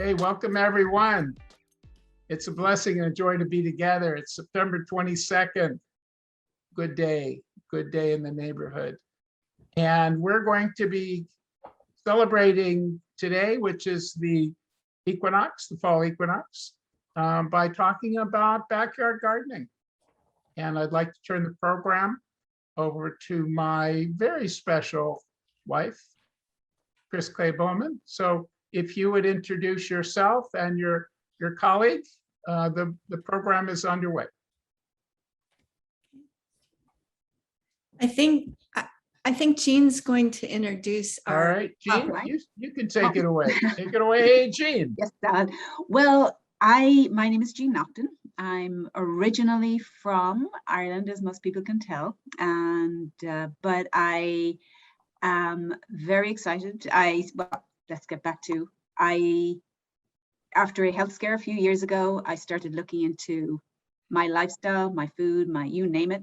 Hey, welcome everyone. It's a blessing and a joy to be together. It's September 22nd. Good day in the neighborhood. And we're going to be celebrating today, which is the equinox, the fall equinox, by talking about backyard gardening. And I'd like to turn the program over to my very special wife, Chris Clay Bauman. So if you would introduce yourself and your colleague, the program is underway. I think Jean's going to introduce our. All right, Jean, you can take it away. Take it away, Jean. Yes, Dad. Well, my name is Jean Nocton. I'm originally from Ireland, as most people can tell, and but I am very excited. Well, let's get back to after a health scare a few years ago, I started looking into my lifestyle, my food, you name it.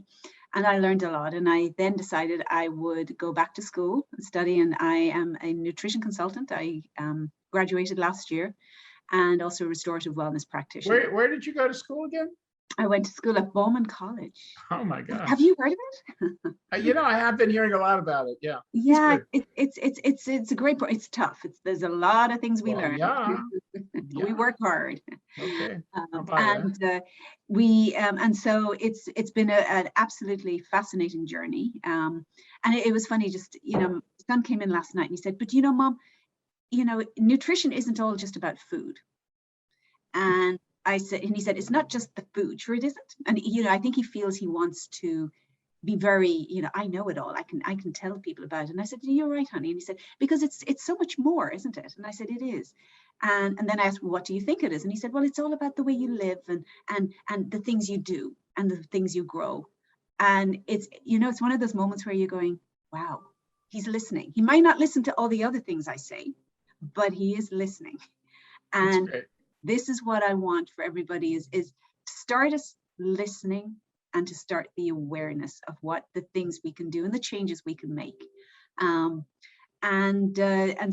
And I learned a lot. And I then decided I would go back to school and study. And I am a nutrition consultant. I graduated last year, and also a restorative wellness practitioner. Where did you go to school again? I went to school at Bauman College. Oh my gosh. Have you heard of it? I have been hearing a lot about it. Yeah. Yeah, it's a great part. It's tough. There's a lot of things we learn. Yeah. We work hard. Okay. And so it's been an absolutely fascinating journey. And it was funny, just my son came in last night and he said, "But Mom, nutrition isn't all just about food." And he said, "It's not just the food." Sure, it isn't. And I think he feels he wants to be very, I know it all. I can tell people about it. And I said, "You're right, honey." And he said, "Because it's so much more, isn't it?" And I said, "It is." And then I asked, "Well, what do you think it is?" And he said, "Well, it's all about the way you live and the things you do and the things you grow." And it's one of those moments where you're going, wow, he's listening. He might not listen to all the other things I say, but he is listening. And this is what I want for everybody is to start us listening and to start the awareness of what the things we can do and the changes we can make. And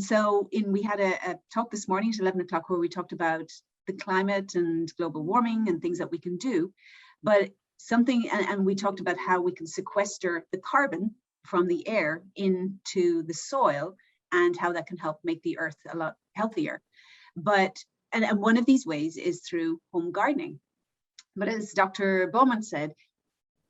so we had a talk this morning at 11 o'clock where we talked about the climate and global warming and things that we can do, but and we talked about how we can sequester the carbon from the air into the soil and how that can help make the earth a lot healthier. And one of these ways is through home gardening. But as Dr. Bauman said,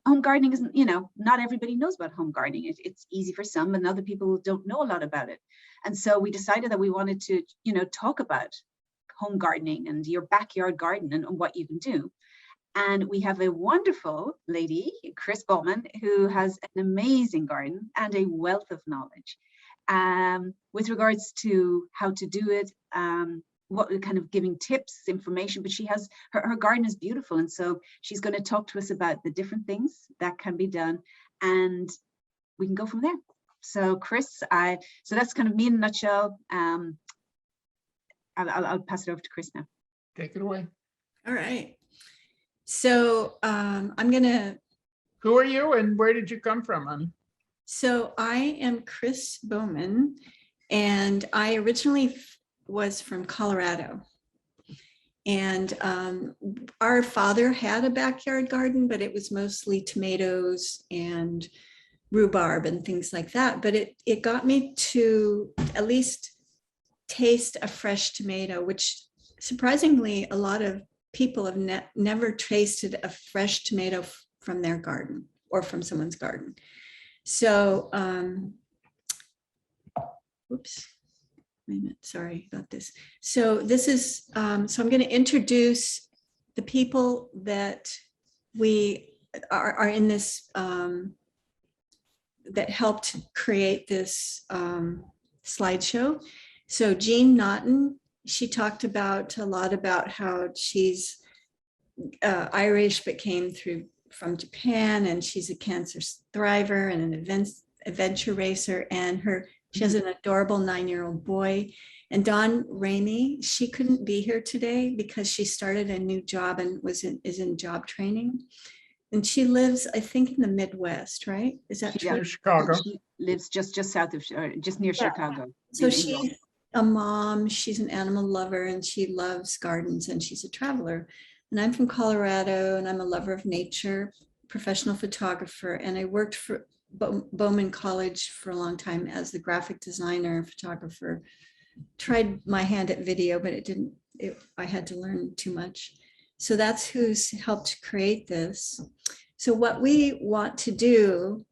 home gardening isn't, not everybody knows about home gardening. It's easy for some and other people don't know a lot about it. And so we decided that we wanted to, talk about home gardening and your backyard garden and what you can do. And we have a wonderful lady, Chris Bauman, who has an amazing garden and a wealth of knowledge with regards to how to do it, what kind of giving tips, information, but she has her garden is beautiful. And so she's going to talk to us about the different things that can be done and we can go from there. So Chris, so that's kind of me in a nutshell. I'll pass it over to Chris now. Take it away. All right. So I'm going to. Who are you and where did you come from, honey? So I am Chris Bauman, and I originally was from Colorado. And our father had a backyard garden, but it was mostly tomatoes and rhubarb and things like that. But it got me to at least taste a fresh tomato, which surprisingly, a lot of people have never tasted a fresh tomato from their garden or from someone's garden. So, whoops. Wait a minute, sorry about this. So this is, so I'm going to introduce the people that we are in this, that helped create this slideshow. So Jean Nocton, she talked a lot about how she's Irish, but came from Japan, and she's a cancer thriver and an adventure racer, and she has an adorable 9-year-old boy. And Dawn Ramey, she couldn't be here today because she started a new job and is in job training. And she lives, I think, in the Midwest, right? Is that true? Chicago. She lives just south of, just near Chicago. So she's a mom, she's an animal lover, and she loves gardens, and she's a traveler. And I'm from Colorado, and I'm a lover of nature, professional photographer, and I worked for Bauman College for a long time as the graphic designer and photographer. Tried my hand at video, but I had to learn too much. So that's who's helped create this. So what we want to do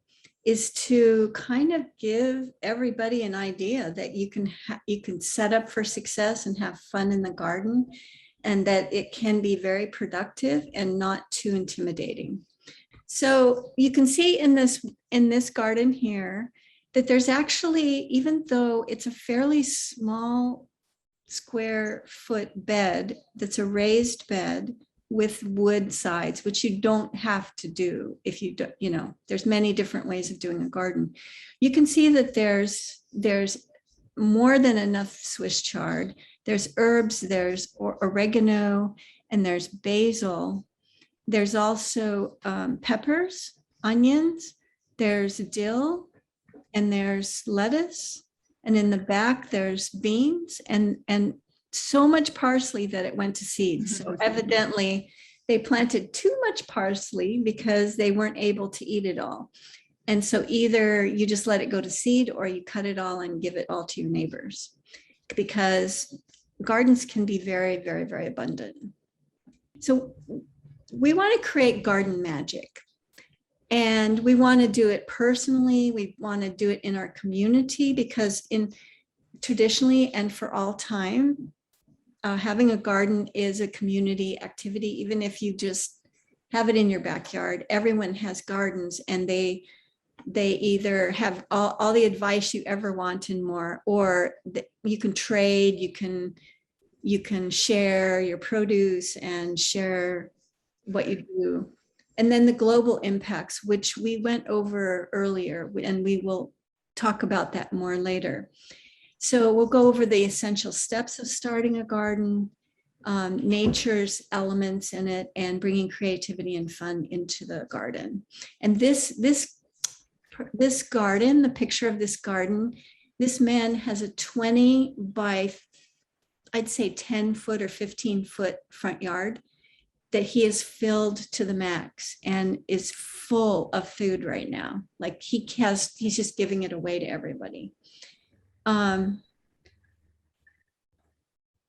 is to kind of give everybody an idea that you can set up for success and have fun in the garden, and that it can be very productive and not too intimidating. So you can see in this garden here that there's actually, even though it's a fairly small square foot bed, that's a raised bed with wood sides, which you don't have to do if you don't, there's many different ways of doing a garden. You can see that there's more than enough Swiss chard. There's herbs, there's oregano, and there's basil. There's also peppers, onions, there's dill, and there's lettuce. And in the back, there's beans and so much parsley that it went to seed. So evidently they planted too much parsley because they weren't able to eat it all. And so either you just let it go to seed or you cut it all and give it all to your neighbors, because gardens can be very, very, very abundant. So we want to create garden magic, and we want to do it personally. We want to do it in our community, because traditionally and for all time, having a garden is a community activity. Even if you just have it in your backyard, everyone has gardens, and they either have all the advice you ever want and more, or you can trade, you can share your produce and share what you do. And then the global impacts, which we went over earlier, and we will talk about that more later. So we'll go over the essential steps of starting a garden, nature's elements in it, and bringing creativity and fun into the garden. And this garden, the picture of this garden, this man has a 20 by, I'd say 10 foot or 15 foot front yard that he has filled to the max and is full of food right now. Like he's just giving it away to everybody.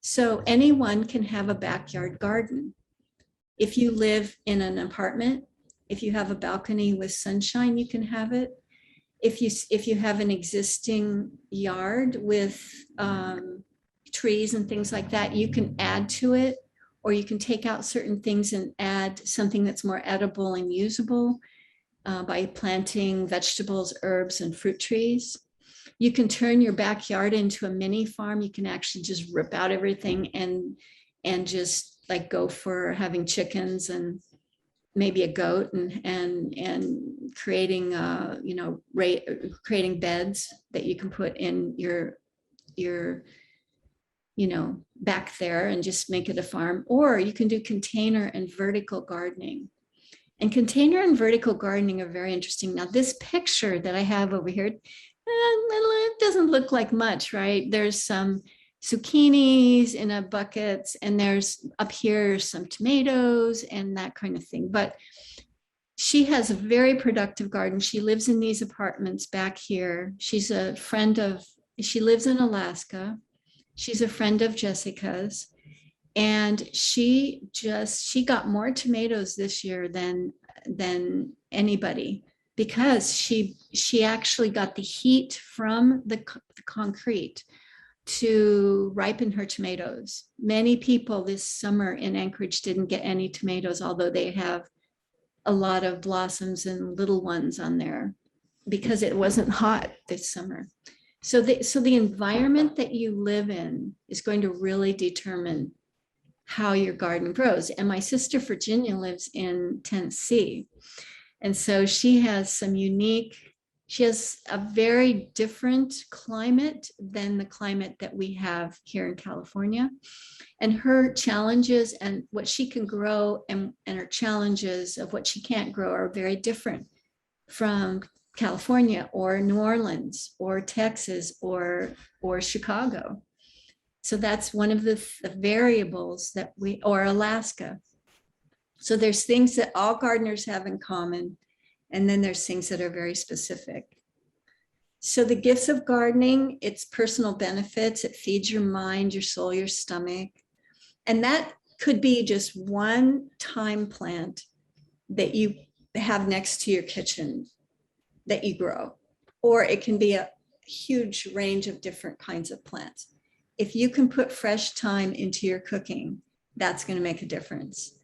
So anyone can have a backyard garden. If you live in an apartment, if you have a balcony with sunshine, you can have it. If you have an existing yard with trees and things like that, you can add to it, or you can take out certain things and add something that's more edible and usable by planting vegetables, herbs, and fruit trees. You can turn your backyard into a mini farm. You can actually just rip out everything and just like go for having chickens and maybe a goat and creating creating beds that you can put in your back there and just make it a farm. Or you can do container and vertical gardening. And container and vertical gardening are very interesting. Now, this picture that I have over here, it doesn't look like much, right? There's some zucchinis in a bucket, and there's up here some tomatoes and that kind of thing. But she has a very productive garden. She lives in these apartments back here. She's a friend of, she lives in Alaska. She's a friend of Jessica's, and she got more tomatoes this year than anybody, because she actually got the heat from the concrete to ripen her tomatoes. Many people this summer in Anchorage didn't get any tomatoes, although they have a lot of blossoms and little ones on there, because it wasn't hot this summer. So the environment that you live in is going to really determine how your garden grows. And my sister Virginia lives in Tennessee. And so she has a very different climate than the climate that we have here in California. And her challenges and what she can grow and her challenges of what she can't grow are very different from California or New Orleans or Texas or Chicago. So that's one of the variables that or Alaska. So there's things that all gardeners have in common, and then there's things that are very specific. So the gifts of gardening, it's personal benefits. It feeds your mind, your soul, your stomach. And that could be just one thyme plant that you have next to your kitchen that you grow, or it can be a huge range of different kinds of plants. If you can put fresh thyme into your cooking, that's going to make a difference.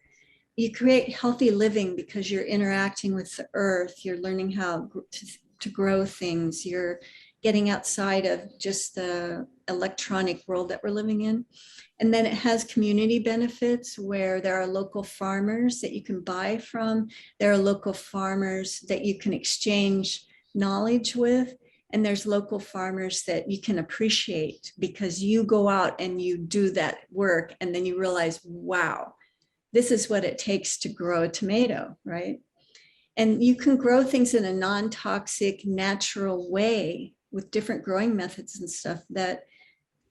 You create healthy living because you're interacting with the earth, you're learning how to grow things, you're getting outside of just the electronic world that we're living in. And then it has community benefits where there are local farmers that you can buy from. There are local farmers that you can exchange knowledge with. And there's local farmers that you can appreciate because you go out and you do that work. And then you realize, wow, this is what it takes to grow a tomato, right? And you can grow things in a non-toxic, natural way with different growing methods and stuff that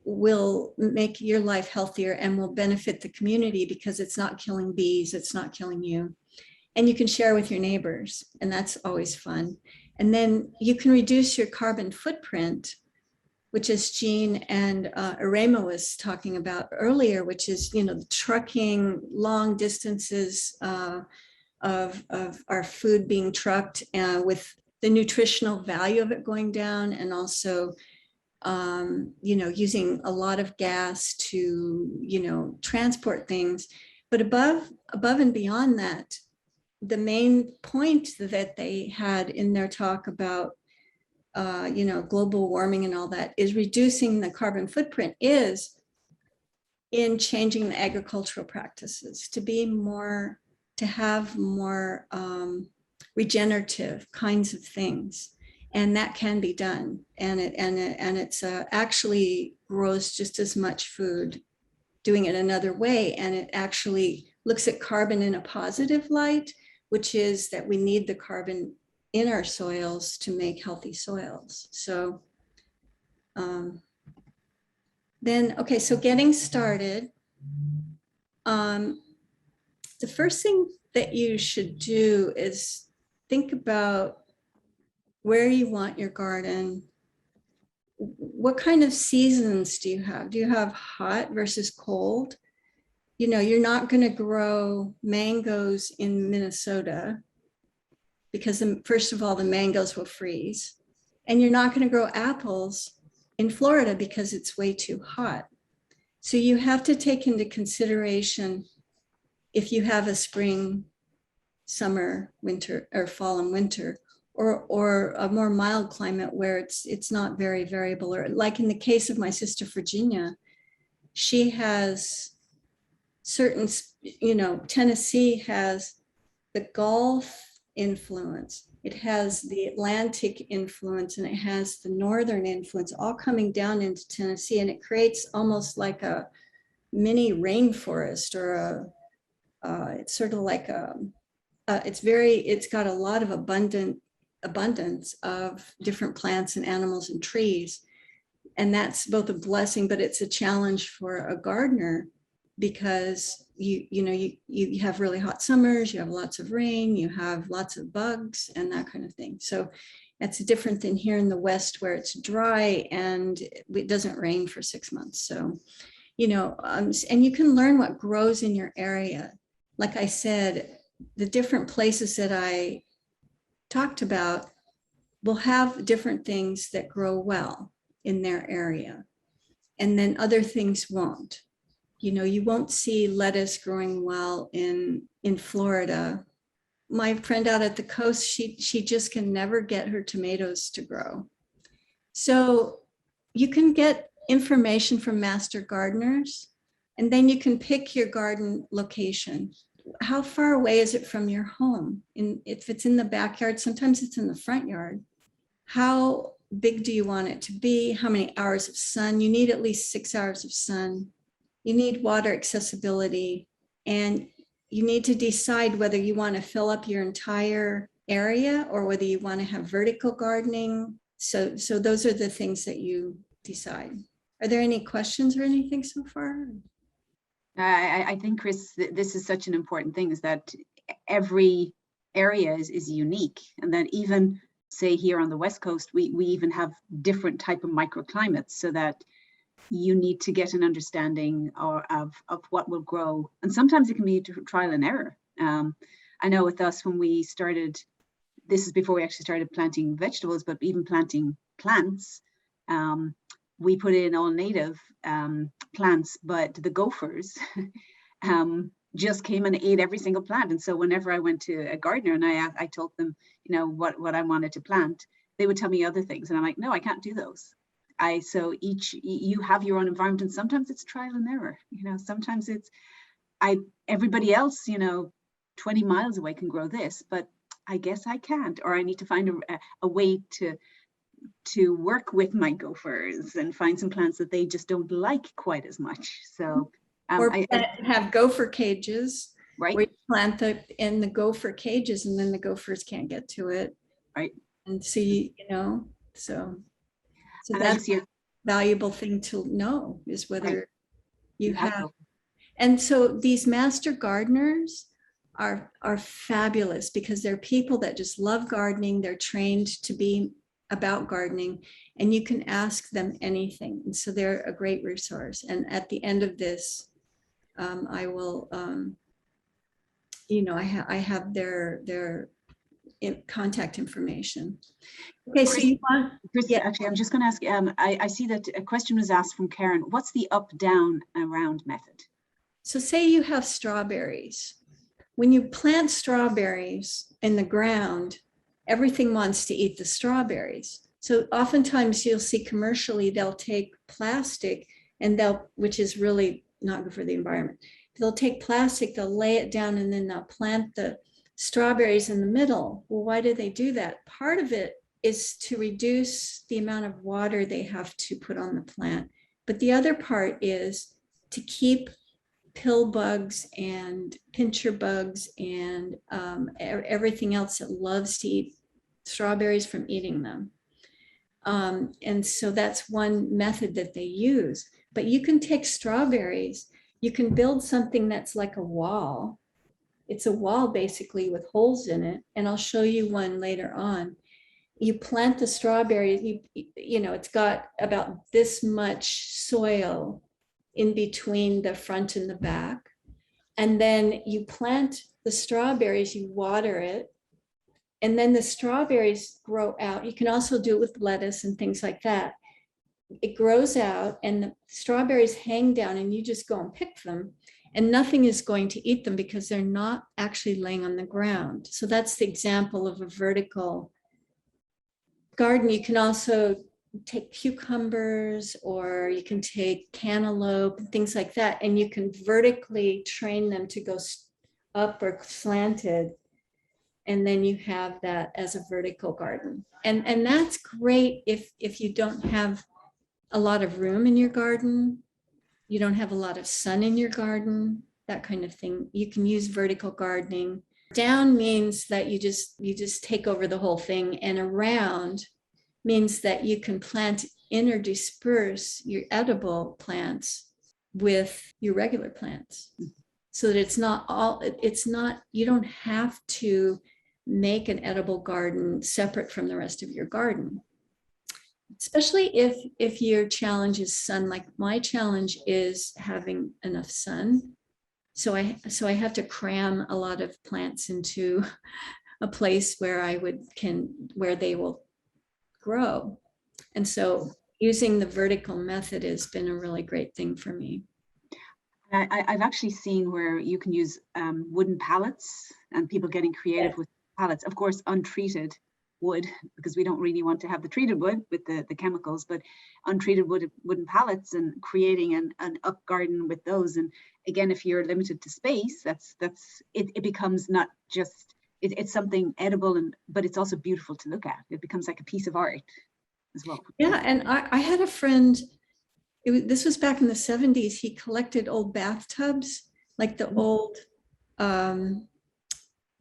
will make your life healthier and will benefit the community because it's not killing bees, it's not killing you. And you can share with your neighbors, and that's always fun. And then you can reduce your carbon footprint, which is Jean and Arema was talking about earlier, which is, you know, the trucking, long distances of our food being trucked with the nutritional value of it going down, and also you know, using a lot of gas to, you know, transport things. But above and beyond that, the main point that they had in their talk about, you know, global warming and all that is reducing the carbon footprint is in changing the agricultural practices to be more, to have more regenerative kinds of things. And that can be done, and it's actually grows just as much food doing it another way, and it actually looks at carbon in a positive light, which is that we need the carbon in our soils to make healthy soils. So then, okay, so getting started, the first thing that you should do is think about where you want your garden. What kind of seasons do you have? Do you have hot versus cold? You know, you're not going to grow mangoes in Minnesota because first of all, the mangoes will freeze. And you're not going to grow apples in Florida because it's way too hot. So you have to take into consideration if you have a spring, summer, winter, or fall and winter, or a more mild climate where it's not very variable. Or like in the case of my sister Virginia, she has certain, you know, Tennessee has the Gulf influence, it has the Atlantic influence, and it has the northern influence all coming down into Tennessee, and it creates almost like a mini rainforest, or it's sort of like it's got a lot of abundance of different plants and animals and trees. And that's both a blessing, but it's a challenge for a gardener because you have really hot summers, you have lots of rain, you have lots of bugs and that kind of thing. So that's different than here in the West where it's dry and it doesn't rain for 6 months. So, you know, and you can learn what grows in your area. Like I said, the different places that I talked about will have different things that grow well in their area, and then other things won't. You know, you won't see lettuce growing well in Florida. My friend out at the coast, she just can never get her tomatoes to grow. So you can get information from master gardeners, and then you can pick your garden location. How far away is it from your home? If it's in the backyard, sometimes it's in the front yard. How big do you want it to be? How many hours of sun? You need at least 6 hours of sun. You need water accessibility, and you need to decide whether you want to fill up your entire area or whether you want to have vertical gardening. So those are the things that you decide. Are there any questions or anything so far? I think, Chris, this is such an important thing, is that every area is unique, and that even say here on the West Coast, we even have different type of microclimates, so that you need to get an understanding of what will grow. And sometimes it can be trial and error. I know with us, when we started, this is before we actually started planting vegetables, but even planting plants, we put in all native plants, but the gophers just came and ate every single plant. And so whenever I went to a gardener and I told them, you know, what I wanted to plant, they would tell me other things. And I'm like, no, I can't do those. So you have your own environment, and sometimes it's trial and error. You know, sometimes it's, everybody else, you know, 20 miles away can grow this, but I guess I can't, or I need to find a way to work with my gophers and find some plants that they just don't like quite as much. So or have gopher cages, right, where you plant in the gopher cages, and then the gophers can't get to it, right, and see, you know, so and that's a valuable thing to know, is whether right. you have. And so these master gardeners are fabulous, because they're people that just love gardening. They're trained to be about gardening, and you can ask them anything. And so they're a great resource. And at the end of this, I will, you know, I have their contact information. Okay, Chris, so you want, Chris, yeah. Actually, I'm just going to ask, I see that a question was asked from Karen. What's the up, down, around method? So say you have strawberries. When you plant strawberries in the ground, everything wants to eat the strawberries. So oftentimes you'll see commercially, they'll take plastic and which is really not good for the environment. They'll take plastic, they'll lay it down, and then they'll plant the strawberries in the middle. Well, why do they do that? Part of it is to reduce the amount of water they have to put on the plant. But the other part is to keep pill bugs and pincher bugs and everything else that loves to eat strawberries from eating them. And so that's one method that they use. But you can take strawberries, you can build something that's like a wall. It's a wall basically with holes in it. And I'll show you one later on. You plant the strawberries, you know, it's got about this much soil in between the front and the back. And then you plant the strawberries, you water it, and then the strawberries grow out. You can also do it with lettuce and things like that. It grows out and the strawberries hang down, and you just go and pick them, and nothing is going to eat them because they're not actually laying on the ground. So that's the example of a vertical garden. You can also take cucumbers, or you can take cantaloupe and things like that, and you can vertically train them to go up or slanted, and then you have that as a vertical garden. And that's great if you don't have a lot of room in your garden, you don't have a lot of sun in your garden, that kind of thing. You can use vertical gardening. Down means that you just take over the whole thing, and around means that you can plant, interdisperse your edible plants with your regular plants, so that you don't have to make an edible garden separate from the rest of your garden. Especially if your challenge is sun, like my challenge is having enough sun. So I have to cram a lot of plants into a place where where they will grow. And so using the vertical method has been a really great thing for me. I've actually seen where you can use wooden pallets, and people getting creative with pallets, of course, untreated wood, because we don't really want to have the treated wood with the chemicals, but untreated wooden pallets, and creating an up garden with those. And again, if you're limited to space, it becomes not just, it's something edible, but it's also beautiful to look at. It becomes like a piece of art as well. Yeah, and I had a friend, this was back in the 70s, he collected old bathtubs, like the old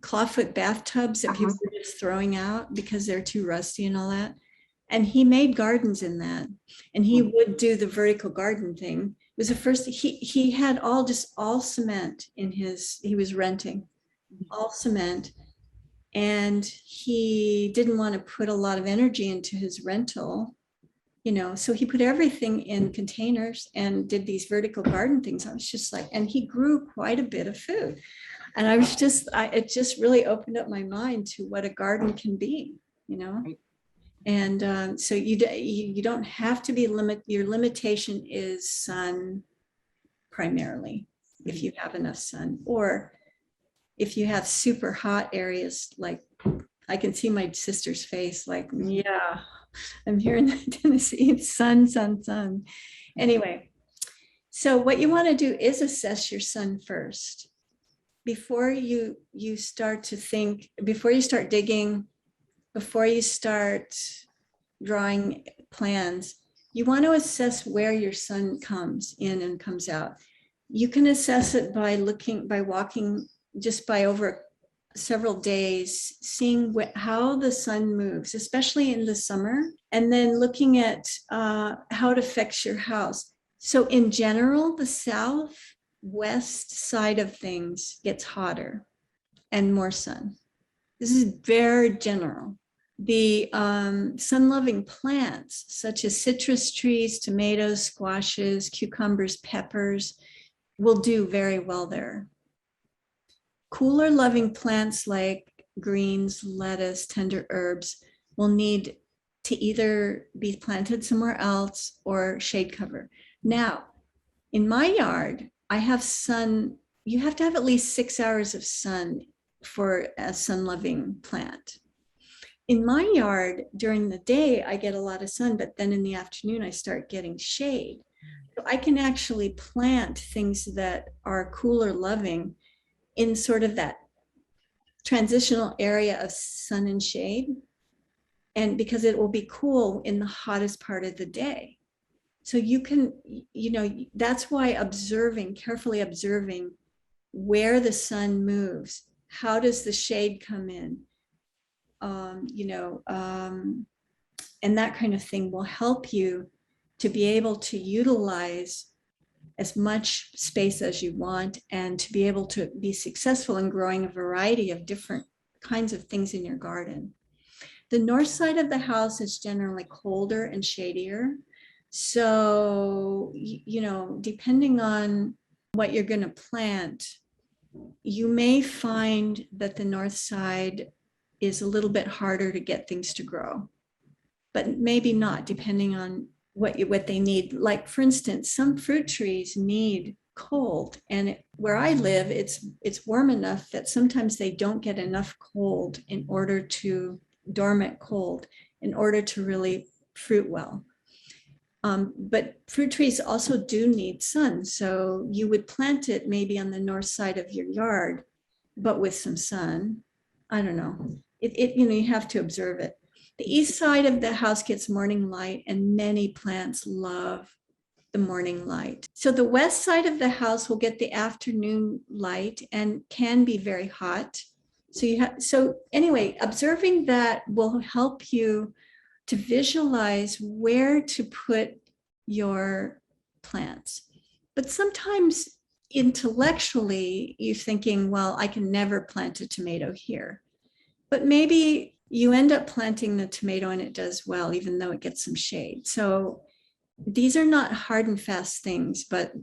clawfoot bathtubs that people were just throwing out because they're too rusty and all that. And he made gardens in that. And he would do the vertical garden thing. It was the first, he had all cement in he was renting, all cement. And he didn't want to put a lot of energy into his rental, so he put everything in containers and did these vertical garden things. I was just like, and he grew quite a bit of food. And it just really opened up my mind to what a garden can be, Right. And so you don't have to be your limitation is sun primarily, if you have enough sun, or if you have super hot areas, like I can see my sister's face, like, yeah, I'm here in Tennessee, sun. Anyway, so what you want to do is assess your sun first. Before you start to think, before you start digging, before you start drawing plans, you want to assess where your sun comes in and comes out. You can assess it by walking just by over several days, seeing how the sun moves, especially in the summer, and then looking at how it affects your house. So in general, the southwest side of things gets hotter and more sun. This is very general. The sun-loving plants, such as citrus trees, tomatoes, squashes, cucumbers, peppers, will do very well there. Cooler loving plants like greens, lettuce, tender herbs will need to either be planted somewhere else or shade cover. Now, in my yard, I have sun. You have to have at least 6 hours of sun for a sun-loving plant. In my yard, during the day, I get a lot of sun, but then in the afternoon, I start getting shade. So I can actually plant things that are cooler loving in sort of that transitional area of sun and shade. And because it will be cool in the hottest part of the day. So you can, that's why carefully observing where the sun moves, how does the shade come in, and that kind of thing will help you to be able to utilize as much space as you want and to be able to be successful in growing a variety of different kinds of things in your garden. The north side of the house is generally colder and shadier. So, depending on what you're going to plant, you may find that the north side is a little bit harder to get things to grow, but maybe not, depending on what they need. Like, for instance, some fruit trees need cold, and where I live, it's warm enough that sometimes they don't get enough cold dormant cold in order to really fruit well. But fruit trees also do need sun. So you would plant it maybe on the north side of your yard, but with some sun. I don't know. You have to observe it. The east side of the house gets morning light, and many plants love the morning light. So the west side of the house will get the afternoon light and can be very hot. So anyway, observing that will help you to visualize where to put your plants. But sometimes intellectually you're thinking, well, I can never plant a tomato here. But maybe you end up planting the tomato and it does well, even though it gets some shade. So these are not hard and fast things, but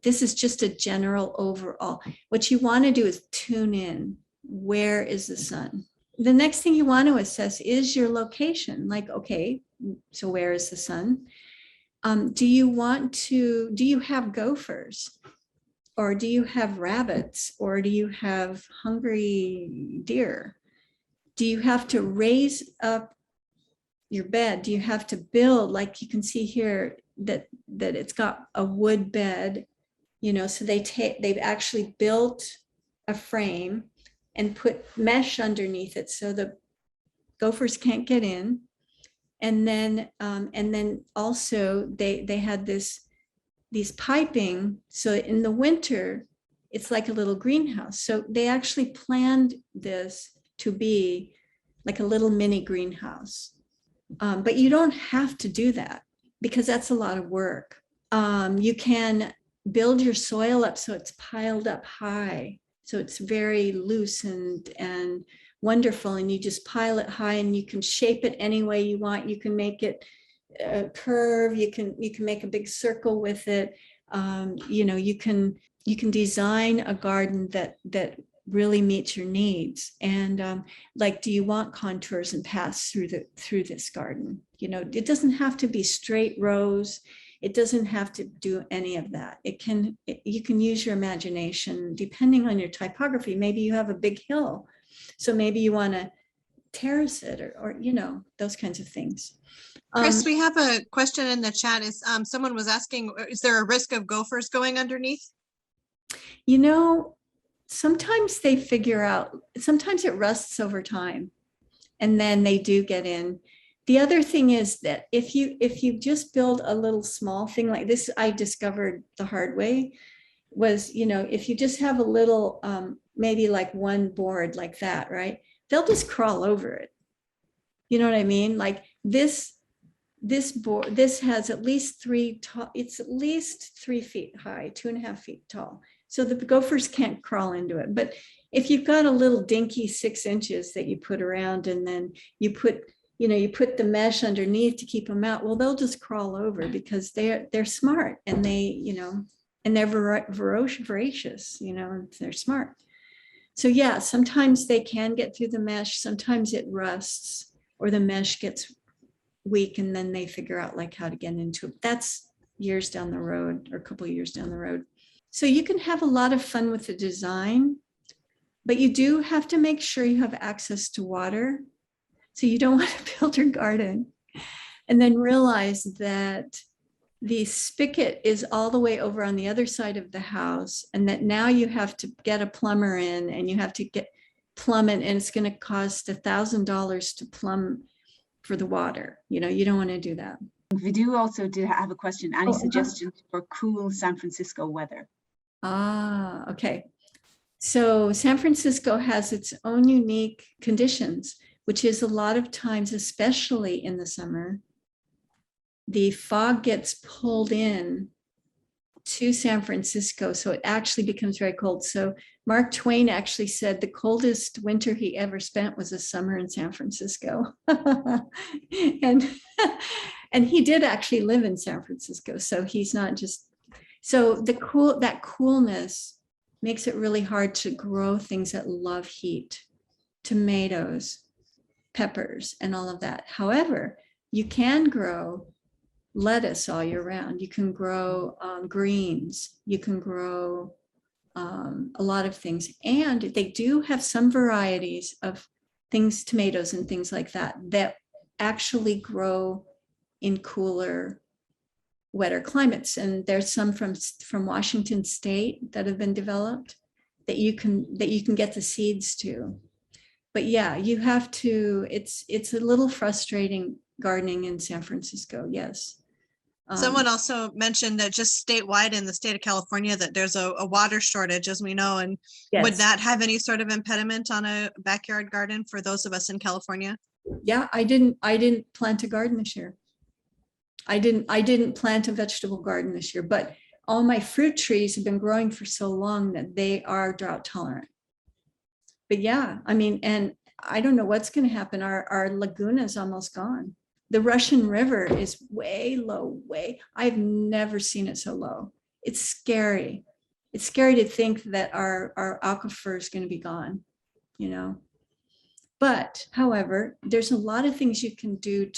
this is just a general overall. What you want to do is tune in. Where is the sun? The next thing you want to assess is your location. Like, okay, so where is the sun? Do you have gophers? Or do you have rabbits? Or do you have hungry deer? Do you have to raise up your bed? Do you have to build, like you can see here, that it's got a wood bed, so they've actually built a frame and put mesh underneath it so the gophers can't get in. And then also they had these piping, so in the winter it's like a little greenhouse. So they actually planned this to be like a little mini greenhouse. But you don't have to do that because that's a lot of work. You can build your soil up so it's piled up high. So it's very loose and wonderful. And you just pile it high and you can shape it any way you want. You can make it a curve. You can make a big circle with it. You can design a garden that really meets your needs. And like, do you want contours and paths through this garden? It doesn't have to be straight rows. It doesn't have to do any of that. You can use your imagination depending on your typography. Maybe you have a big hill, so maybe you want to terrace it or those kinds of things. Chris, we have a question in the chat. Someone was asking, is there a risk of gophers going underneath? Sometimes they figure out, sometimes it rusts over time and then they do get in. The other thing is that if you just build a little small thing like this, I discovered the hard way, was, if you just have a little, maybe like one board like that, right? They'll just crawl over it. You know what I mean? Like this board, this has at least it's at least 3 feet high, 2.5 feet tall. So the gophers can't crawl into it. But if you've got a little dinky 6 inches that you put around and then you put the mesh underneath to keep them out, well, they'll just crawl over because they're smart and they're voracious, they're smart. So yeah, sometimes they can get through the mesh, sometimes it rusts or the mesh gets weak and then they figure out like how to get into it. That's years down the road or a couple of years down the road. So you can have a lot of fun with the design, but you do have to make sure you have access to water. So you don't want to build your garden and then realize that the spigot is all the way over on the other side of the house and that now you have to get a plumber in and you have to plumb it and it's going to cost $1,000 to plumb for the water. You don't want to do that. We do also have a question. Any suggestions for cool San Francisco weather? Okay. So San Francisco has its own unique conditions, which is a lot of times, especially in the summer, the fog gets pulled in to San Francisco. So it actually becomes very cold. So Mark Twain actually said the coldest winter he ever spent was a summer in San Francisco. and he did actually live in San Francisco. So he's not just, so that coolness makes it really hard to grow things that love heat, tomatoes, peppers, and all of that. However, you can grow lettuce all year round. You can grow greens. You can grow a lot of things. And they do have some varieties of things, tomatoes and things like that, that actually grow in cooler, wetter climates. And there's some from Washington State that have been developed that you can get the seeds to. But yeah, you have to, it's a little frustrating gardening in San Francisco, yes. Someone also mentioned that just statewide in the state of California that there's a water shortage, as we know, and yes. Would that have any sort of impediment on a backyard garden for those of us in California? Yeah, I didn't plant a garden this year. I didn't plant a vegetable garden this year, but all my fruit trees have been growing for so long that they are drought tolerant. But yeah, I mean, and I don't know what's going to happen. Our laguna is almost gone. The Russian River is way low, I've never seen it so low. It's scary. It's scary to think that our aquifer is going to be gone, But however, there's a lot of things you can do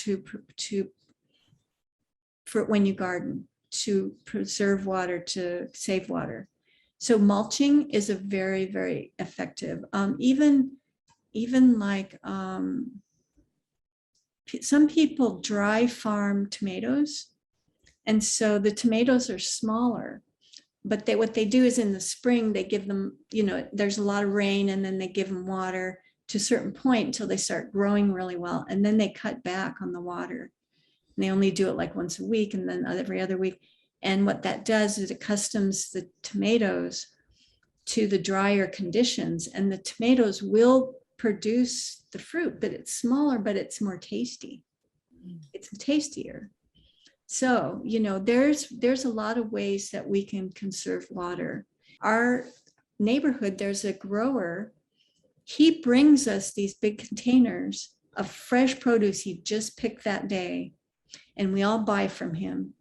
for when you garden to preserve water, to save water. So mulching is a very, very effective. Even like some people dry farm tomatoes. And so the tomatoes are smaller, but what they do is in the spring, they give them, there's a lot of rain and then they give them water to a certain point until they start growing really well. And then they cut back on the water. And they only do it like once a week and then every other week. And what that does is it accustoms the tomatoes to the drier conditions, and the tomatoes will produce the fruit, but it's smaller, but it's more tasty. it's tastier. So, there's a lot of ways that we can conserve water. Our neighborhood, there's a grower. He brings us these big containers of fresh produce he just picked that day, and we all buy from him.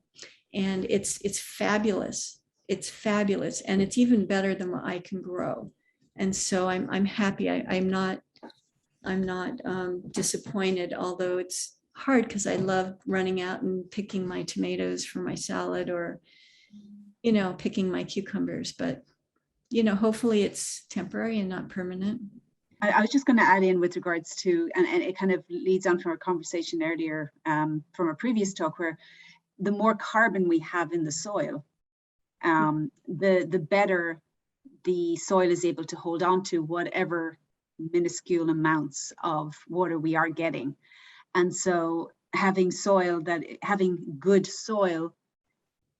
And it's fabulous. It's fabulous, and it's even better than what I can grow. And so I'm happy. I'm not disappointed, although it's hard because I love running out and picking my tomatoes for my salad, or picking my cucumbers. But hopefully it's temporary and not permanent. I was just going to add in with regards to, and it kind of leads on from our conversation earlier from a previous talk, where the more carbon we have in the soil, the better the soil is able to hold on to whatever minuscule amounts of water we are getting. And so having good soil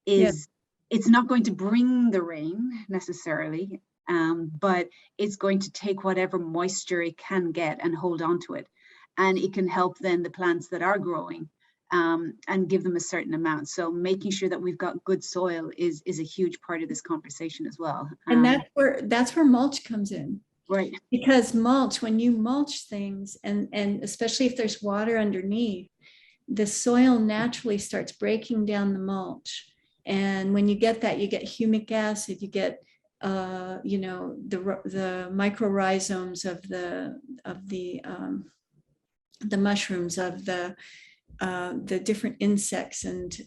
is, it's not going to bring the rain necessarily, but it's going to take whatever moisture it can get and hold on to it. And it can help then the plants that are growing and give them a certain amount. So making sure that we've got good soil is a huge part of this conversation as well. And that's where mulch comes in. Right. Because mulch, when you mulch things, and especially if there's water underneath, the soil naturally starts breaking down the mulch. And when you get that, you get humic acid, you get the mycorrhizomes of the mushrooms, of the different insects and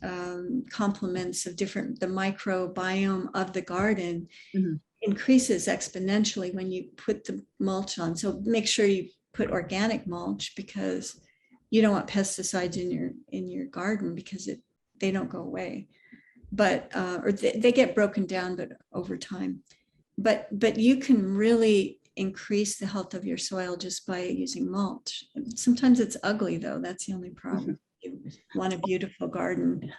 complements of the microbiome of the garden. Mm-hmm. Increases exponentially when you put the mulch on. So make sure you put organic mulch, because you don't want pesticides in your garden, because they don't go away, but or they get broken down, but over time. But you can really increase the health of your soil just by using mulch. Sometimes it's ugly though. That's the only problem. You want a beautiful garden.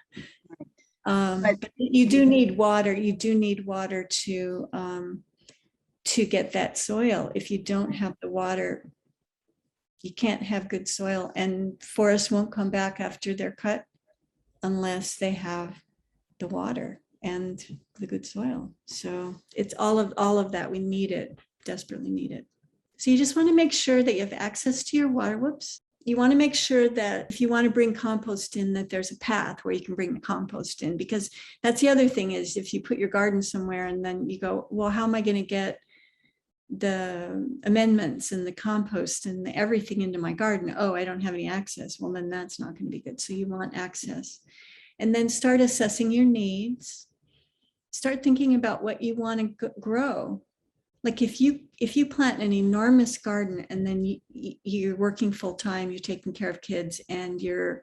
But you do need water. You do need water to get that soil. If you don't have the water, you can't have good soil. And forests won't come back after they're cut unless they have the water and the good soil. So it's all of that. We need it, desperately need it. So you just want to make sure that you have access to your water. Whoops. You want to make sure that if you want to bring compost in, that there's a path where you can bring the compost in, because that's the other thing is, if you put your garden somewhere and then you go, well, how am I going to get the amendments and the compost and everything into my garden? Oh, I don't have any access. Well, then that's not going to be good. So you want access. And then start assessing your needs. Start thinking about what you want to grow. Like if you plant an enormous garden and then you're working full time, you're taking care of kids, and you're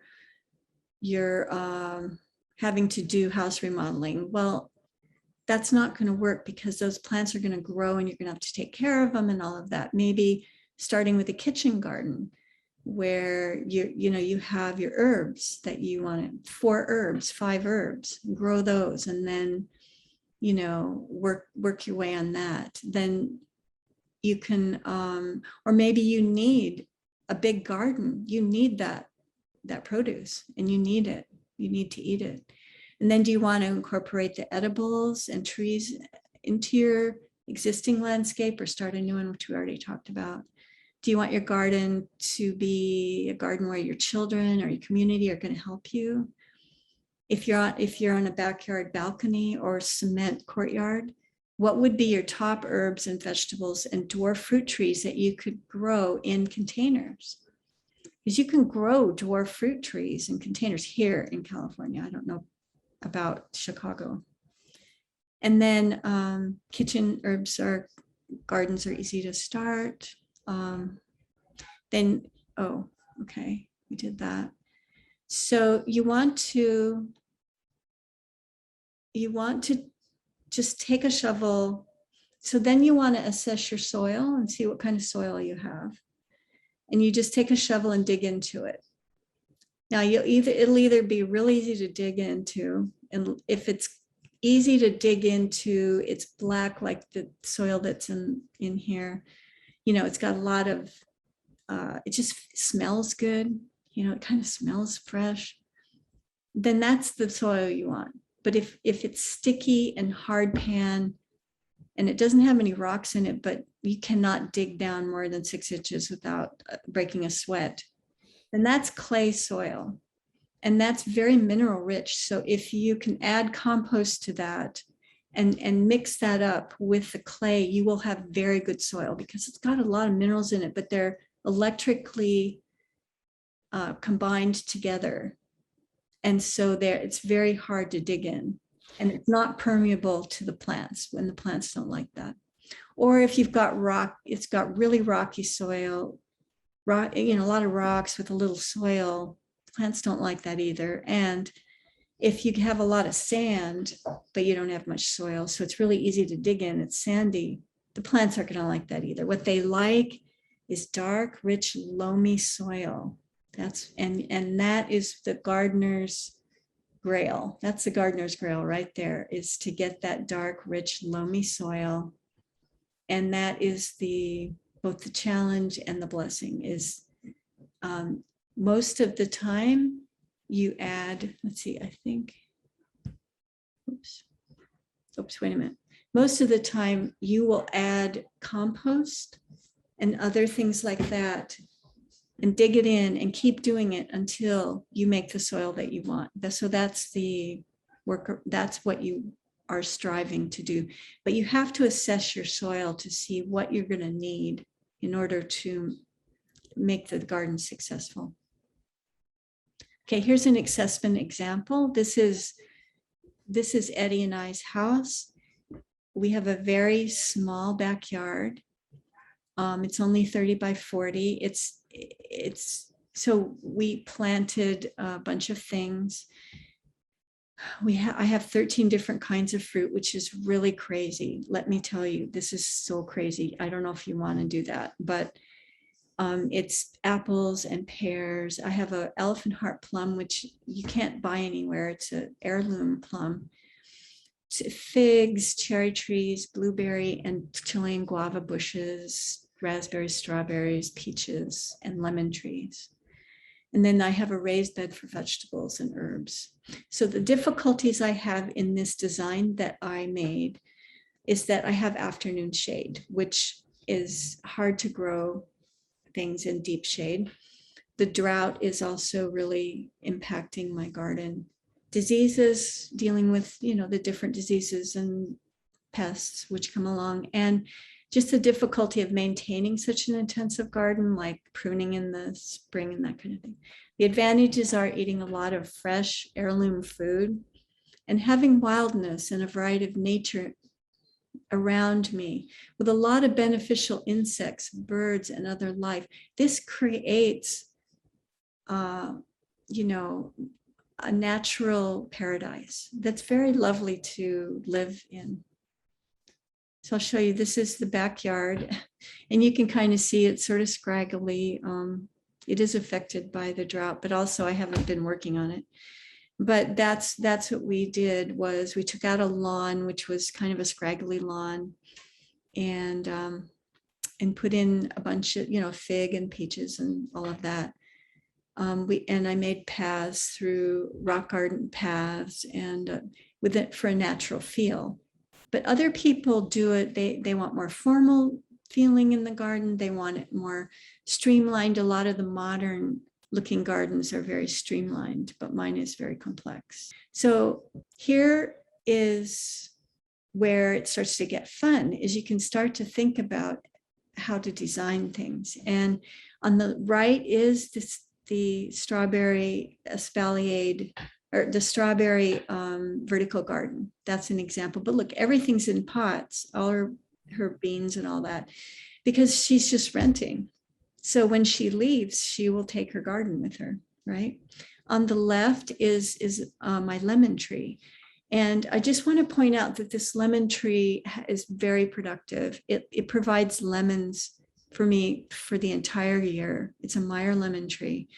having to do house remodeling, well, that's not going to work, because those plants are going to grow and you're going to have to take care of them and all of that. Maybe starting with a kitchen garden where you have your herbs that you want, 4 herbs, 5 herbs, grow those, and then work your way on that. Then you can, or maybe you need a big garden. You need that produce, and you need it. You need to eat it. And then do you want to incorporate the edibles and trees into your existing landscape, or start a new one, which we already talked about? Do you want your garden to be a garden where your children or your community are going to help you? If you're on a backyard balcony or cement courtyard, what would be your top herbs and vegetables and dwarf fruit trees that you could grow in containers? Because you can grow dwarf fruit trees in containers here in California. I don't know about Chicago. And then kitchen herbs gardens are easy to start. Then, okay, we did that. So you want to just take a shovel. So then you want to assess your soil and see what kind of soil you have. And you just take a shovel and dig into it. Now it'll either be really easy to dig into, and if it's easy to dig into, it's black like the soil that's in here. It's got a lot of, it just smells good. it kind of smells fresh, then that's the soil you want. But if it's sticky and hard pan and it doesn't have any rocks in it, but you cannot dig down more than 6 inches without breaking a sweat, then that's clay soil. And that's very mineral rich. So if you can add compost to that and mix that up with the clay, you will have very good soil because it's got a lot of minerals in it, but they're electrically combined together. And so it's very hard to dig in, and it's not permeable to the plants when the plants don't like that. Or if you've got rock, it's got really rocky soil, a lot of rocks with a little soil. Plants don't like that either. And if you have a lot of sand, but you don't have much soil, so it's really easy to dig in, it's sandy, the plants aren't going to like that either. What they like is dark, rich, loamy soil. And that is the gardener's grail. That's the gardener's grail right there, is to get that dark, rich, loamy soil. And that is both the challenge and the blessing is most of the time you add, let's see, I think, oops, wait a minute. Most of the time you will add compost and other things like that and dig it in and keep doing it until you make the soil that you want. So that's the work, that's what you are striving to do. But you have to assess your soil to see what you're going to need in order to make the garden successful. Okay, here's an assessment example. This is Eddie and I's house. We have a very small backyard. It's only 30 by 40. So we planted a bunch of things. I have 13 different kinds of fruit, which is really crazy. Let me tell you, this is so crazy. I don't know if you want to do that, but it's apples and pears. I have an elephant heart plum, which you can't buy anywhere. It's an heirloom plum. Figs, cherry trees, blueberry and Chilean guava bushes, raspberries, strawberries, peaches, and lemon trees. And then I have a raised bed for vegetables and herbs. So the difficulties I have in this design that I made is that I have afternoon shade, which is hard to grow things in deep shade. The drought is also really impacting my garden. Diseases, dealing with, the different diseases and pests which come along, and just the difficulty of maintaining such an intensive garden, like pruning in the spring and that kind of thing. The advantages are eating a lot of fresh heirloom food and having wildness and a variety of nature around me with a lot of beneficial insects, birds, and other life. This creates, a natural paradise that's very lovely to live in. So I'll show you, this is the backyard, and you can kind of see it's sort of scraggly. It is affected by the drought, but also I haven't been working on it. But that's what we did, was we took out a lawn, which was kind of a scraggly lawn, and put in a bunch of, fig and peaches and all of that. I made paths through rock garden paths and with it for a natural feel. But other people do it, they want more formal feeling in the garden. They want it more streamlined. A lot of the modern looking gardens are very streamlined, but mine is very complex. So here is where it starts to get fun, is you can start to think about how to design things. And on the right is the strawberry espalier, or the strawberry vertical garden. That's an example. But look, everything's in pots, all her beans and all that, because she's just renting. So when she leaves, she will take her garden with her, right? On the left is my lemon tree. And I just want to point out that this lemon tree is very productive. It provides lemons for me for the entire year. It's a Meyer lemon tree.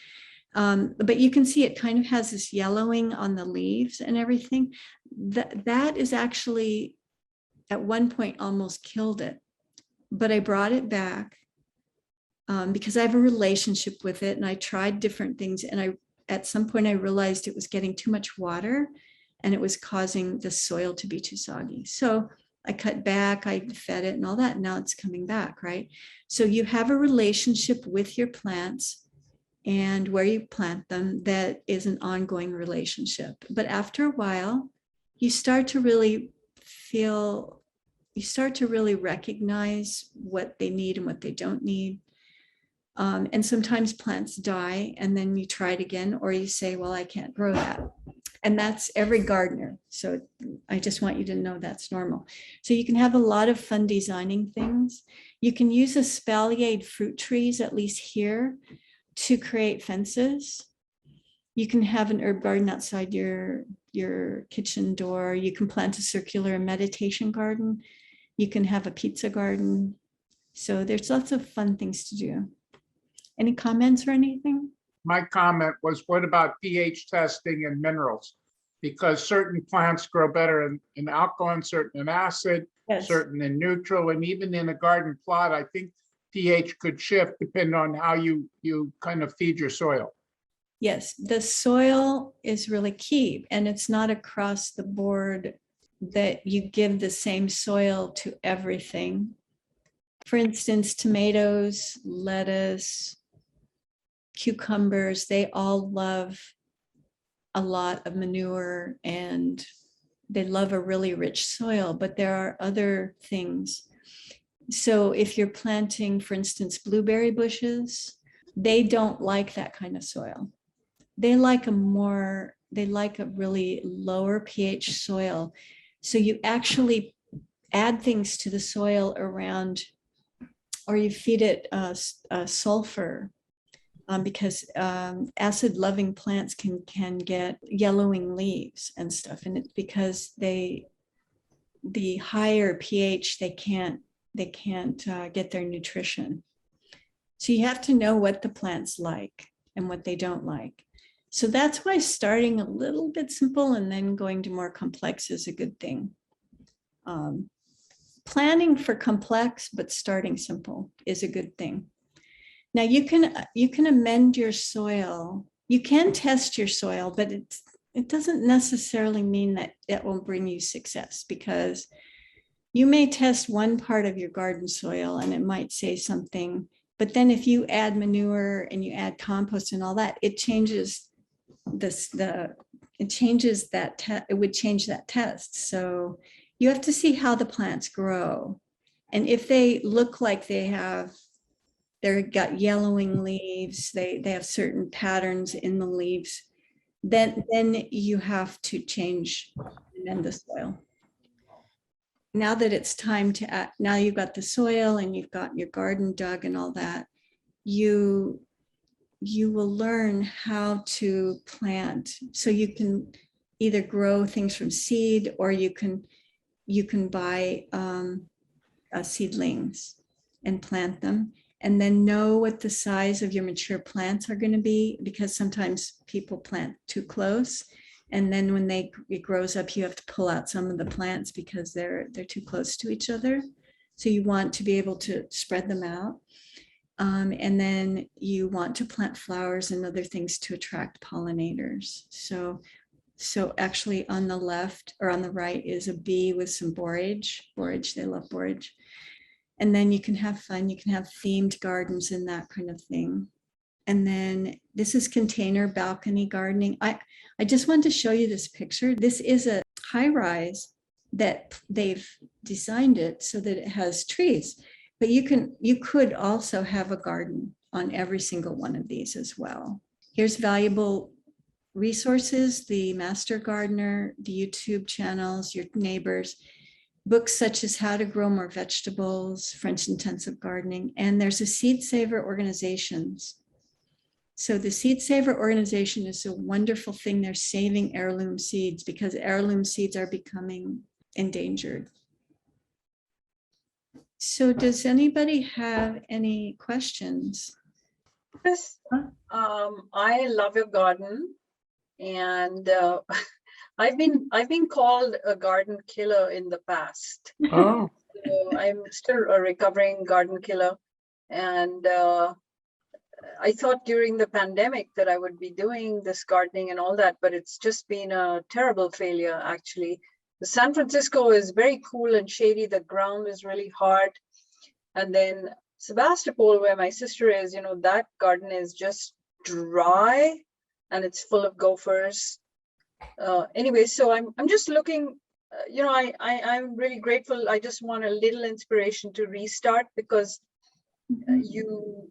But you can see it kind of has this yellowing on the leaves and everything. That is actually at one point almost killed it, but I brought it back because I have a relationship with it, and I tried different things. And at some point I realized it was getting too much water and it was causing the soil to be too soggy. So I cut back, I fed it and all that. And now it's coming back, right? So you have a relationship with your plants and where you plant them that is an ongoing relationship. But after a while, you start to really recognize what they need and what they don't need. And sometimes plants die and then you try it again, or you say, well, I can't grow that. And that's every gardener. So I just want you to know that's normal. So you can have a lot of fun designing things. You can use espaliered fruit trees, at least here, to create fences. You can have an herb garden outside your kitchen door. You can plant a circular meditation garden. You can have a pizza garden. So there's lots of fun things to do. Any comments or anything? My comment was, what about pH testing and minerals? Because certain plants grow better in alkaline, certain in acid, Yes. certain in neutral, and even in a garden plot, I think pH could shift depending on how you kind of feed your soil. Yes, the soil is really key, and it's not across the board that you give the same soil to everything. For instance, tomatoes, lettuce, cucumbers, they all love a lot of manure and they love a really rich soil, but there are other things. So if you're planting, for instance, blueberry bushes, they don't like that kind of soil. They like a really lower pH soil. So you actually add things to the soil around, or you feed it sulfur, because acid loving plants can get yellowing leaves and stuff. And it's because the higher pH, they can't get their nutrition. So you have to know what the plants like and what they don't like. So that's why starting a little bit simple and then going to more complex is a good thing. Planning for complex, but starting simple is a good thing. Now you can amend your soil. You can test your soil, but it doesn't necessarily mean that it will bring you success, because you may test one part of your garden soil and it might say something, but then if you add manure and you add compost and all that, it changes it would change that test. So you have to see how the plants grow. And if they look like they've got yellowing leaves, they have certain patterns in the leaves, then you have to change and amend the soil. Now that it's time to add, now you've got the soil and you've got your garden dug and all that, you will learn how to plant. So you can either grow things from seed, or you can buy seedlings and plant them, and then know what the size of your mature plants are going to be, because sometimes people plant too close, and then when it grows up, you have to pull out some of the plants because they're too close to each other. So you want to be able to spread them out. And then you want to plant flowers and other things to attract pollinators. So actually on the left or on the right is a bee with some borage. They love borage. And then you can have fun. You can have themed gardens and that kind of thing. And then this is container balcony gardening. I just wanted to show you this picture. This is a high rise that they've designed it so that it has trees. But you could also have a garden on every single one of these as well. Here's valuable resources: the Master Gardener, the YouTube channels, your neighbors, books such as How to Grow More Vegetables, French Intensive Gardening, and there's a Seed Saver organizations. So the Seed Saver organization is a wonderful thing. They're saving heirloom seeds because heirloom seeds are becoming endangered. So does anybody have any questions? Chris, I love your garden, and I've been called a garden killer in the past. Oh, So I'm still a recovering garden killer, And I thought during the pandemic that I would be doing this gardening and all that, but it's just been a terrible failure, actually. The San Francisco is very cool and shady. The ground is really hard. And then Sebastopol, where my sister is, you know, that garden is just dry and it's full of gophers. Anyway, so I'm just looking, you know, I'm really grateful. I just want a little inspiration to restart, because you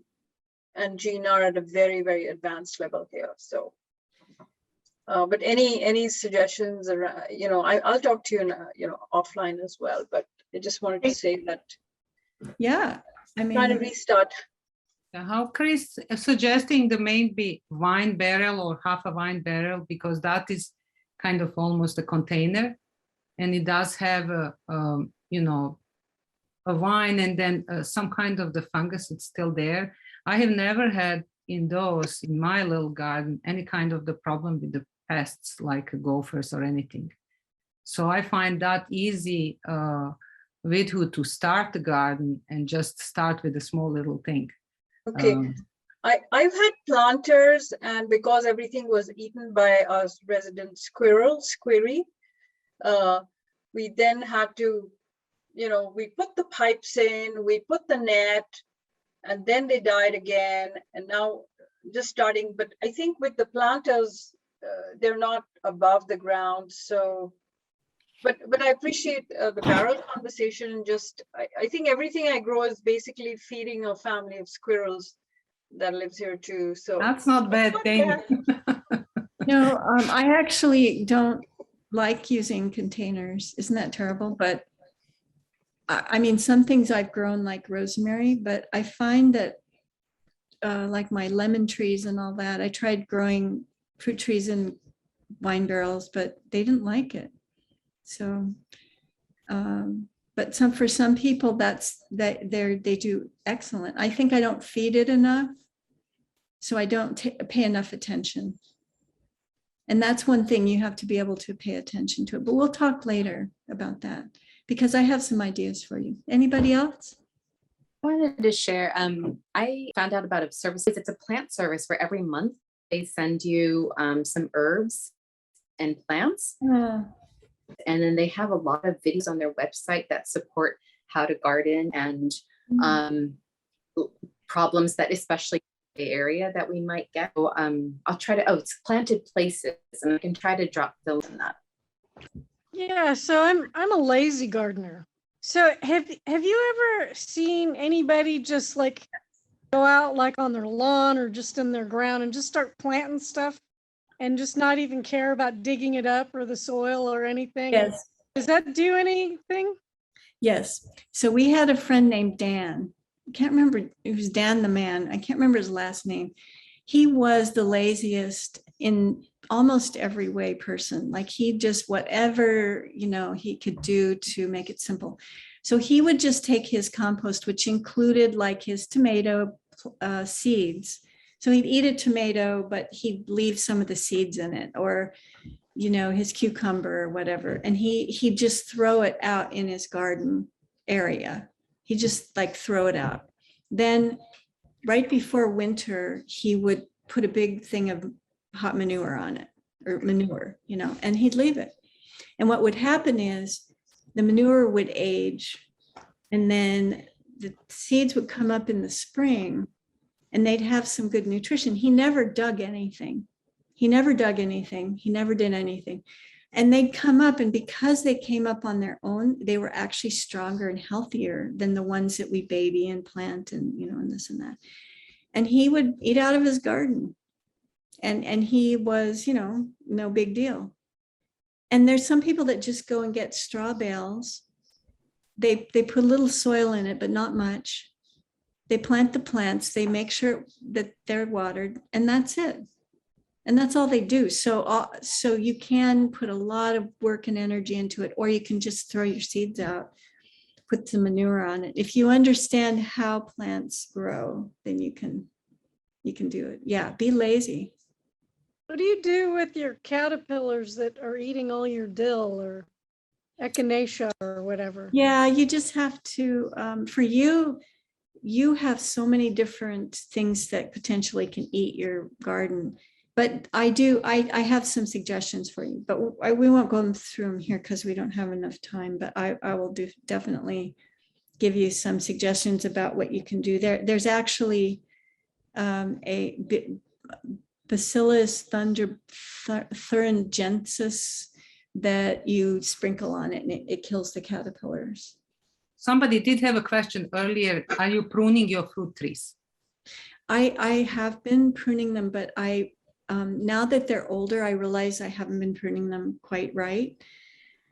and Jean are at a very, very advanced level here. So, but any suggestions, or you know, I'll talk to you, you know, offline as well. But I just wanted to say that. Yeah, I Trying to mean, restart. How Chris suggesting the maybe wine barrel or half a wine barrel, because that is kind of almost a container, and it does have a you know, a vine and then some kind of the fungus. It's still there. I have never had indoors in my little garden any kind of the problem with the pests like gophers or anything. So I find that easy with who to start the garden, and just start with a small little thing. Okay. I've had planters, and because everything was eaten by us resident squirrel, we then had to, you know, we put the pipes in, we put the net, and then they died again. And now just starting, but I think with the planters, they're not above the ground. So, but I appreciate the barrel conversation. And just, I think everything I grow is basically feeding a family of squirrels that lives here too. So That's not a bad thing. no, I actually don't like using containers. Isn't that terrible? But I mean, some things I've grown like rosemary, but I find that like my lemon trees and all that, I tried growing fruit trees in wine barrels, but they didn't like it. So, but for some people, they do excellent. I think I don't feed it enough, so I don't pay enough attention. And that's one thing, you have to be able to pay attention to it. But we'll talk later about that, because I have some ideas for you. Anybody else? I wanted to share, I found out about a service. It's a plant service where every month they send you some herbs and plants. And then they have a lot of videos on their website that support how to garden and problems that especially the area that we might get. So, I'll try to, it's Planted Places, and I can try to drop the link in that. Yeah, so I'm a lazy gardener. So have you ever seen anybody just like go out like on their lawn or just in their ground and just start planting stuff and just not even care about digging it up or the soil or anything? Yes. Does that do anything? Yes. So we had a friend named Dan. I can't remember. It was Dan the man. I can't remember his last name. He was the laziest in almost every way person. Like he just, whatever, you know, he could do to make it simple. So he would just take his compost, which included like his tomato seeds. So he'd eat a tomato, but he'd leave some of the seeds in it, or, you know, his cucumber or whatever. And he'd just throw it out in his garden area. He just like throw it out. Then right before winter, he would put a big thing of hot manure on it, or manure, you know, and he'd leave it. And what would happen is the manure would age, and then the seeds would come up in the spring and they'd have some good nutrition. He never dug anything. He never did anything. And they'd come up, and because they came up on their own, they were actually stronger and healthier than the ones that we baby and plant and, you know, and this and that. And he would eat out of his garden. And he was, you know, no big deal. And there's some people that just go and get straw bales. They put a little soil in it, but not much. They plant the plants, they make sure that they're watered, and that's it. And that's all they do. So you can put a lot of work and energy into it, or you can just throw your seeds out, put some manure on it. If you understand how plants grow, then you can do it. Yeah, be lazy. What do you do with your caterpillars that are eating all your dill or echinacea or whatever? Yeah, you just have to, for you, you have so many different things that potentially can eat your garden. But I have some suggestions for you, but we won't go through them here because we don't have enough time, but I will definitely give you some suggestions about what you can do there. There's actually a Bacillus thuringiensis that you sprinkle on it, and it kills the caterpillars. Somebody did have a question earlier. Are you pruning your fruit trees? I have been pruning them, but now that they're older, I realize I haven't been pruning them quite right.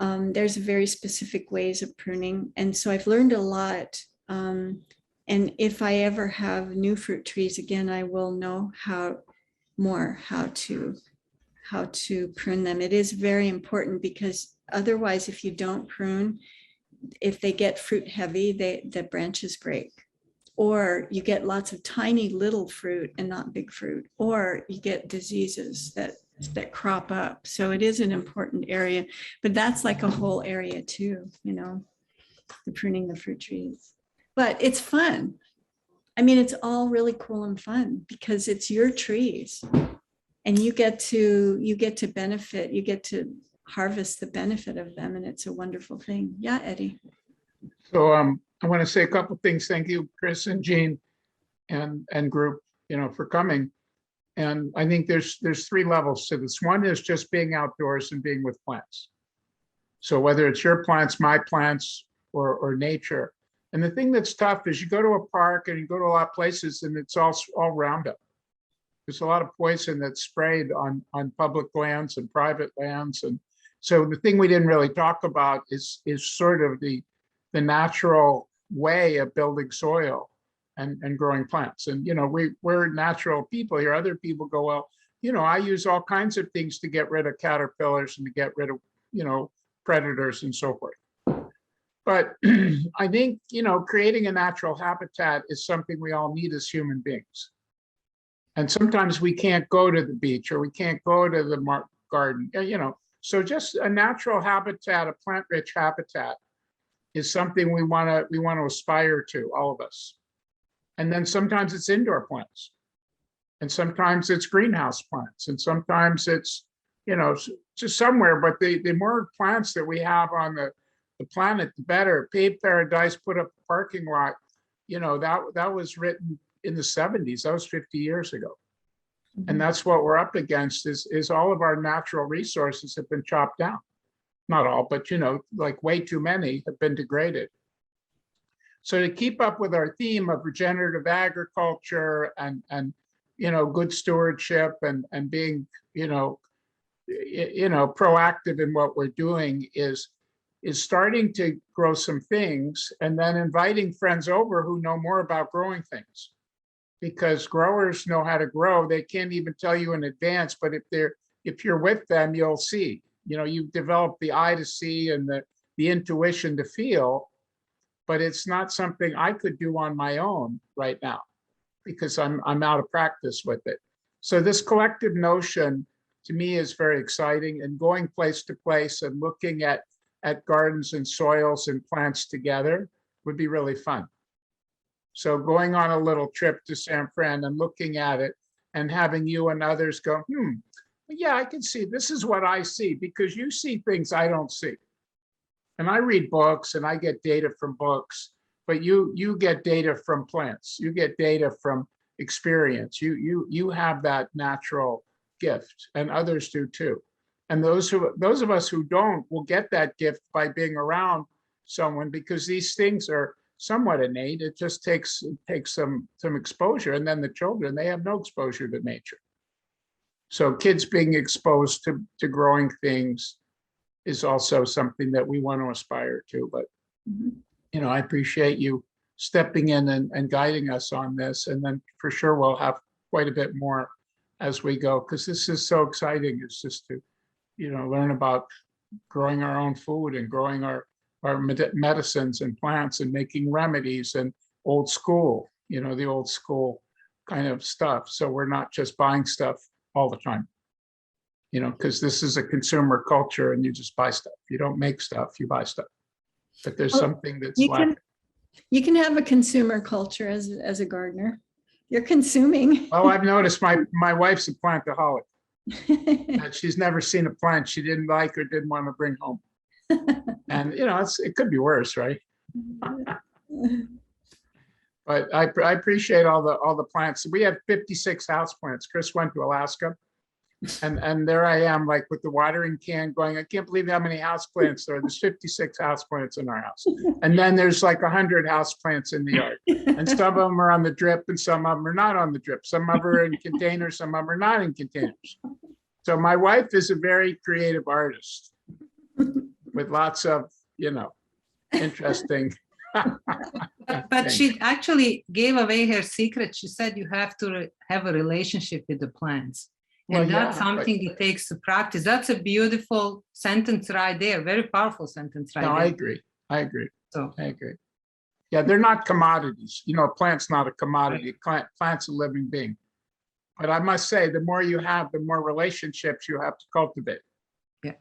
There's very specific ways of pruning. And so I've learned a lot. And if I ever have new fruit trees again, I will know how to prune them. It is very important because otherwise, if you don't prune, if they get fruit heavy, the branches break. Or you get lots of tiny little fruit and not big fruit, or you get diseases that crop up. So it is an important area, but that's like a whole area too, the pruning the fruit trees. But it's fun. I mean, it's all really cool and fun because it's your trees and you get to benefit, you get to harvest the benefit of them, and it's a wonderful thing. Yeah, Eddie. So I want to say a couple of things. Thank you, Chris and Jean and group, for coming. And I think there's 3 levels to this. One is just being outdoors and being with plants. So whether it's your plants, my plants, or nature. And the thing that's tough is you go to a park and you go to a lot of places and it's all Roundup. There's a lot of poison that's sprayed on public lands and private lands. And so the thing we didn't really talk about is sort of the natural way of building soil and growing plants. And, we're natural people here. Other people go, well, I use all kinds of things to get rid of caterpillars and to get rid of, predators and so forth. But I think, creating a natural habitat is something we all need as human beings. And sometimes we can't go to the beach or we can't go to the garden, so just a natural habitat, a plant-rich habitat is something we want to aspire to, all of us. And then sometimes it's indoor plants, and sometimes it's greenhouse plants, and sometimes it's, just somewhere. But the more plants that we have on the planet, the better. Paved Paradise put up a parking lot, that was written in the 70s. That was 50 years ago. And that's what we're up against is all of our natural resources have been chopped down. Not all, but like way too many have been degraded. So to keep up with our theme of regenerative agriculture and good stewardship and being proactive in what we're doing is starting to grow some things and then inviting friends over who know more about growing things. Because growers know how to grow. They can't even tell you in advance, but if you're with them, you'll see. You develop the eye to see and the intuition to feel, but it's not something I could do on my own right now because I'm out of practice with it. So this collective notion to me is very exciting, and going place to place and looking at gardens and soils and plants together would be really fun. So going on a little trip to San Fran and looking at it and having you and others go, yeah, I can see, this is what I see, because you see things I don't see. And I read books and I get data from books, but you get data from plants. You get data from experience. You have that natural gift, and others do too. And those of us who don't will get that gift by being around someone, because these things are somewhat innate. It just takes some exposure. And then the children, they have no exposure to nature. So kids being exposed to growing things is also something that we want to aspire to. But, I appreciate you stepping in and guiding us on this. And then for sure, we'll have quite a bit more as we go, because this is so exciting. It's just to, learn about growing our own food and growing our medicines and plants and making remedies and old school, the old school kind of stuff. So we're not just buying stuff all the time, because this is a consumer culture and you just buy stuff. You don't make stuff, you buy stuff. But there's something that's lacking. You can have a consumer culture as a gardener. You're consuming. Well, I've noticed my wife's a plantaholic. And she's never seen a plant she didn't like or didn't want to bring home. And it could be worse, right? But I appreciate all the plants. We have 56 houseplants. Chris went to Alaska, and there I am, like with the watering can going, I can't believe how many houseplants there are. There's 56 houseplants in our house. And then there's like 100 houseplants in the yard. And some of them are on the drip and some of them are not on the drip. Some of them are in containers, some of them are not in containers. So my wife is a very creative artist with lots of, interesting. But she actually gave away her secret. She said you have to have a relationship with the plants. And Well, that's yeah, something it takes to practice. That's a beautiful sentence right there. Very powerful sentence right No, there. I agree. So I agree. Yeah, they're not commodities. A plant's not a commodity. Plant's a living being. But I must say, the more you have, the more relationships you have to cultivate. Yeah.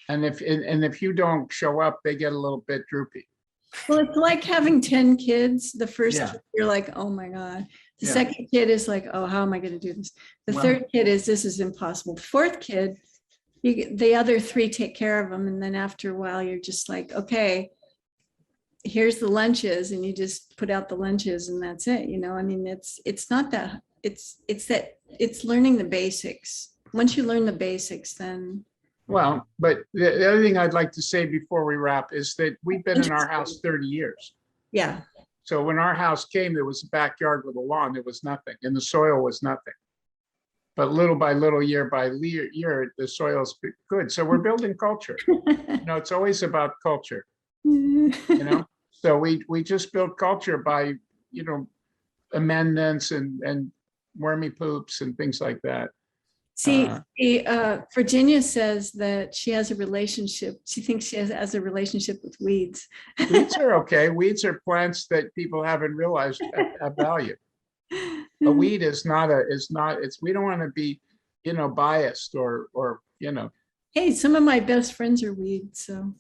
And if you don't show up, they get a little bit droopy. Well, it's like having 10 kids. The first Yeah. kid, you're like, oh my God. The Yeah. second kid is like, oh, how am I going to do this? The Wow. third kid is, this is impossible. The fourth kid, the other three take care of them. And then after a while, you're just like, okay, here's the lunches. And you just put out the lunches and that's it. I mean, it's not that, it's learning the basics. Once you learn the basics, then. Well, but the other thing I'd like to say before we wrap is that we've been in our house 30 years. Yeah. So when our house came, there was a backyard with a lawn, there was nothing, and the soil was nothing. But little by little, year by year, the soil's good. So we're building culture. It's always about culture, So we just build culture by, amendments and wormy poops and things like that. See, Virginia says that she has a relationship. She thinks she has a relationship with weeds. Weeds are okay. Weeds are plants that people haven't realized have value. A weed is not, we don't want to be, biased or. Hey, some of my best friends are weeds, so.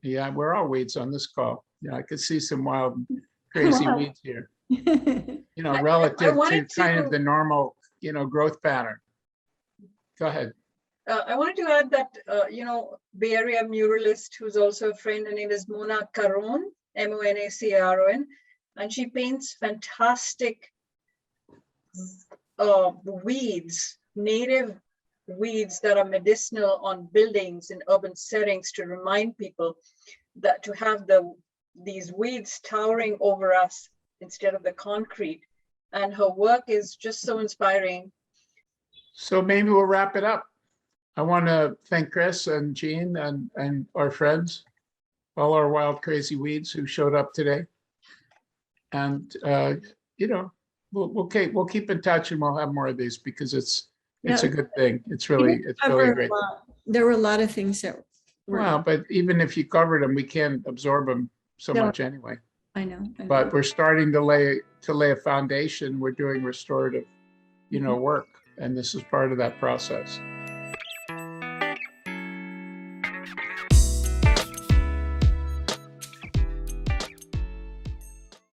Yeah, we're all weeds on this call. Yeah, I could see some wild, crazy Wow. weeds here, relative to wanted kind to- of the normal, growth pattern. Go ahead. I wanted to add that, Bay Area muralist who's also a friend, her name is Mona Caron, Monacaron, and she paints fantastic weeds, native weeds that are medicinal on buildings in urban settings to remind people that to have these weeds towering over us instead of the concrete. And her work is just so inspiring. So maybe we'll wrap it up. I want to thank Chris and Jean and our friends, all our wild, crazy weeds who showed up today. And, we'll keep in touch and we'll have more of these because it's a good thing. It's really great. There were a lot of things that were. Well, but even if you covered them, we can't absorb them so No. much anyway. I know. But we're starting to lay a foundation. We're doing restorative, work. And this is part of that process.